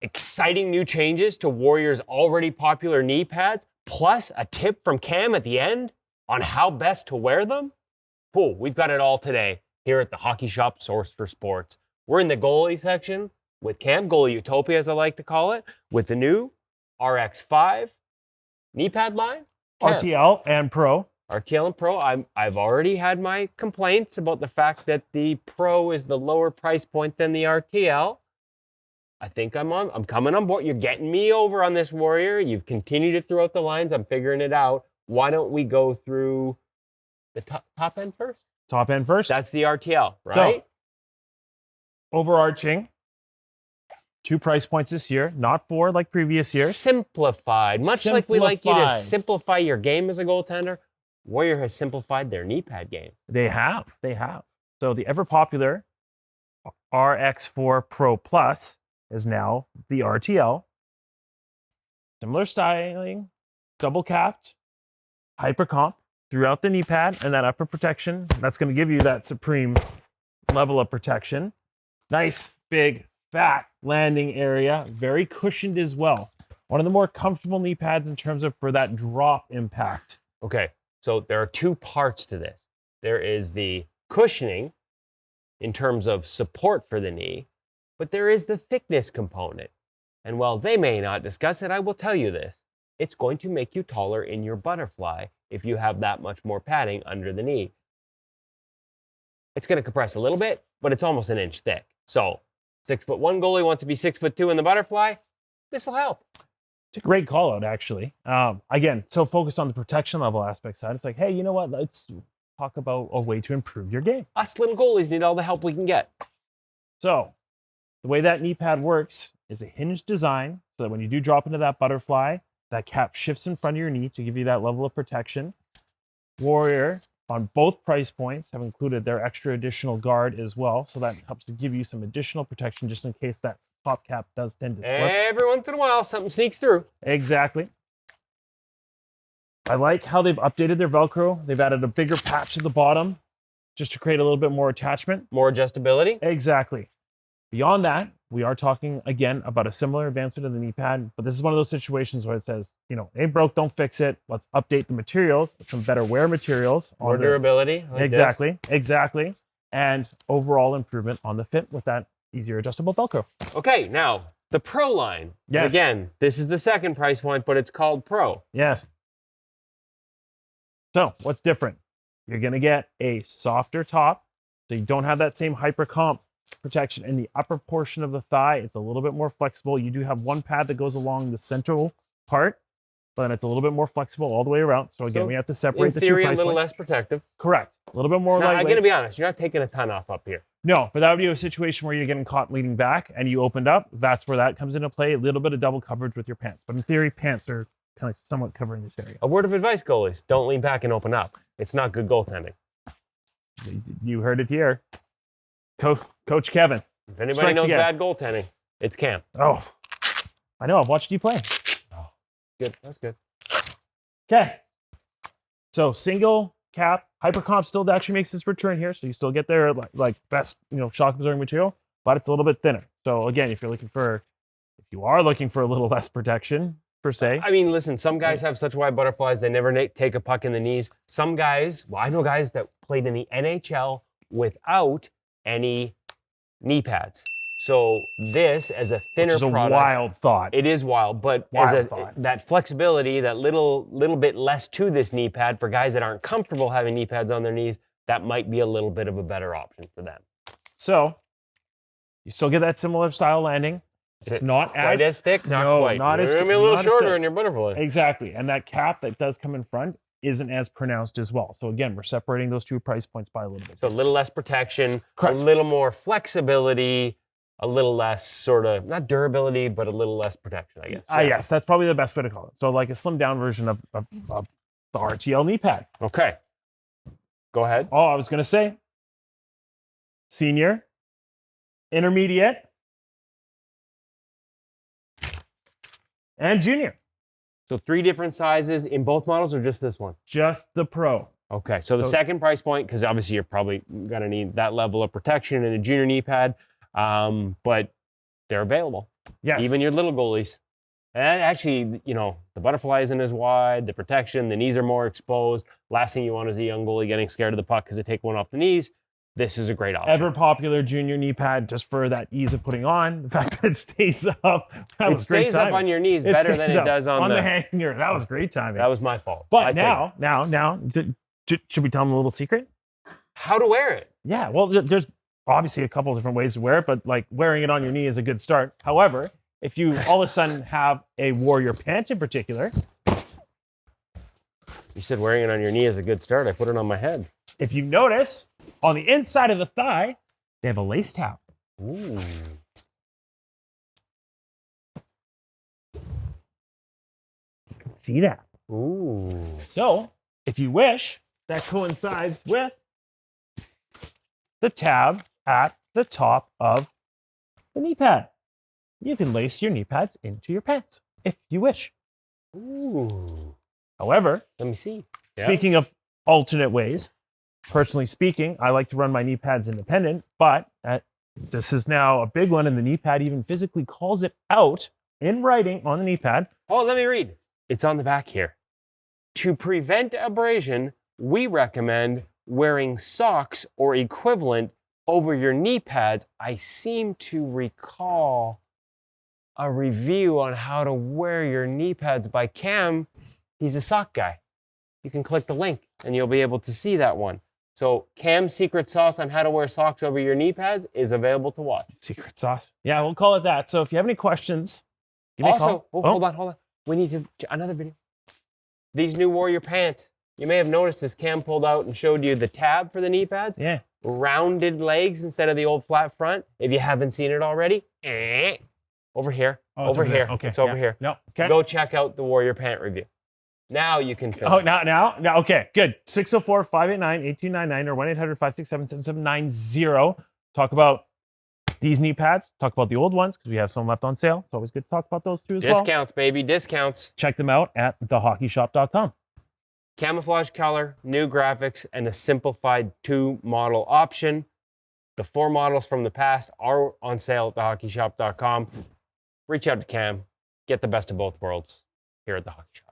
exciting new changes to Warrior's already popular knee pads, plus a tip from Cam at the end on how best to wear them? Cool, we've got it all today here at the Hockey Shop Source for Sports. We're in the goalie section with Cam, Goalie Utopia as I like to call it, with the new RX5 knee pad line. Cam. RTL and Pro. RTL and Pro. I've already had my complaints about the fact that the Pro is the lower price point than the RTL. I think I'm coming on board. You're getting me over on this, Warrior. You've continued it throughout the lines. I'm figuring it out. Why don't we go through the top end first? Top end first. That's the RTL, right? So, overarching, 2 price points this year, not 4 like previous years. Simplified. Much like we like you to simplify your game as a goaltender, Warrior has simplified their knee pad game. They have. So the ever popular RX4 Pro Plus is now the RTL. Similar styling, double capped, hyper comp throughout the knee pad and that upper protection. That's going to give you that supreme level of protection. Nice, big, fat landing area. Very cushioned as well. One of the more comfortable knee pads in terms of for that drop impact. Okay, so there are 2 parts to this. There is the cushioning in terms of support for the knee, but there is the thickness component. And while they may not discuss it, I will tell you this. It's going to make you taller in your butterfly if you have that much more padding under the knee. It's going to compress a little bit, but it's almost an inch thick. So 6'1" goalie wants to be 6'2" in the butterfly. This will help. It's a great call out, actually. Again, so focused on the protection level aspect side. It's like, hey, you know what? Let's talk about a way to improve your game. Us little goalies need all the help we can get. So the way that knee pad works is a hinged design so that when you do drop into that butterfly, that cap shifts in front of your knee to give you that level of protection. Warrior, on both price points, have included their extra additional guard as well. So that helps to give you some additional protection just in case that top cap does tend to slip. Every once in a while, something sneaks through. Exactly. I like how they've updated their Velcro. They've added a bigger patch at the bottom just to create a little bit more attachment. More adjustability. Exactly. Beyond that, we are talking, again, about a similar advancement of the knee pad, but this is one of those situations where it says, ain't broke, don't fix it. Let's update the materials, some better wear materials. More durability. Like exactly. And overall improvement on the fit with that easier adjustable Velcro. Okay, now, the Pro line. Yes. Again, this is the second price point, but it's called Pro. Yes. So, what's different? You're going to get a softer top, so you don't have that same hyper comp protection in the upper portion of the thigh. It's a little bit more flexible. You do have one pad that goes along the central part, but it's a little bit more flexible all the way around. So again, we have to separate the 2 price points. In theory, a little less protective. Correct. A little bit more lightweight. I'm going to be honest. You're not taking a ton off up here. No, but that would be a situation where you're getting caught leaning back and you opened up. That's where that comes into play. A little bit of double coverage with your pants. But in theory, pants are kind of somewhat covering this area. A word of advice, goalies. Don't lean back and open up. It's not good goaltending. You heard it here. Coach Kevin. If anybody knows bad goaltending, it's Cam. Oh, I know. I've watched you play. Oh, good. That's good. Okay. So single cap, hypercomp still actually makes its return here. So you still get their like best, shock absorbing material, but it's a little bit thinner. So again, if you are looking for a little less protection per se. I mean, listen, some guys have such wide butterflies, they never take a puck in the knees. Some guys, I know guys that played in the NHL without any knee pads. So this, as a thinner Which is product, a wild thought. It is wild, but that flexibility, that little bit less to this knee pad for guys that aren't comfortable having knee pads on their knees, that might be a little bit of a better option for them. So you still get that similar style landing. It's not quite as thick, not quite. It's going to be a little shorter in your butterfly. Exactly, and that cap that does come in front isn't as pronounced as well. So again, we're separating those 2 price points by a little bit. So a little less protection, correct. A little more flexibility, a little less sort of, not durability, but a little less protection, I guess. Yes, that's probably the best way to call it. So like a slimmed down version of the RTL knee pad. Okay. Go ahead. Oh, I was going to say senior, intermediate, and junior. So 3 different sizes in both models or just this one? Just the Pro. Okay, so the second price point, because obviously you're probably going to need that level of protection in a junior knee pad, but they're available. Yes. Even your little goalies. And actually, the butterfly isn't as wide, the protection, the knees are more exposed. Last thing you want is a young goalie getting scared of the puck because they take one off the knees. This is a great option. Ever popular junior knee pad, just for that ease of putting on. The fact that it stays up. It stays up on your knees better than it does on the hanger. That was great timing. That was my fault. But now, should we tell them a little secret? How to wear it. Yeah, well, there's obviously a couple different ways to wear it, but like wearing it on your knee is a good start. However, if you all of a sudden have a warrior pant in particular. You said wearing it on your knee is a good start. I put it on my head. If you notice, on the inside of the thigh, they have a lace tab. Ooh. See that? Ooh. So, if you wish, that coincides with the tab at the top of the knee pad. You can lace your knee pads into your pants if you wish. Ooh. However, let me see. Speaking of alternate ways, personally speaking, I like to run my knee pads independent, but this is now a big one, and the knee pad even physically calls it out in writing on the knee pad. Oh, let me read. It's on the back here. To prevent abrasion, we recommend wearing socks or equivalent over your knee pads. I seem to recall a review on how to wear your knee pads by Cam. He's a sock guy. You can click the link and you'll be able to see that one. So Cam's secret sauce on how to wear socks over your knee pads is available to watch. Secret sauce. Yeah, we'll call it that. So if you have any questions, give me a call. Hold on. We need to another video. These new warrior pants. You may have noticed as Cam pulled out and showed you the tab for the knee pads. Yeah. Rounded legs instead of the old flat front. If you haven't seen it already, over here. Oh, over here. Okay. It's over here. No. Okay. Go check out the warrior pant review. Now you can finish. Oh, now. Okay, good. 604-589-8299 or 1-800-567-7790. Talk about these knee pads. Talk about the old ones because we have some left on sale. It's always good to talk about those too as well. Discounts, baby. Discounts. Check them out at thehockeyshop.com. Camouflage color, new graphics, and a simplified 2-model option. The 4 models from the past are on sale at thehockeyshop.com. Reach out to Cam. Get the best of both worlds here at The Hockey Shop.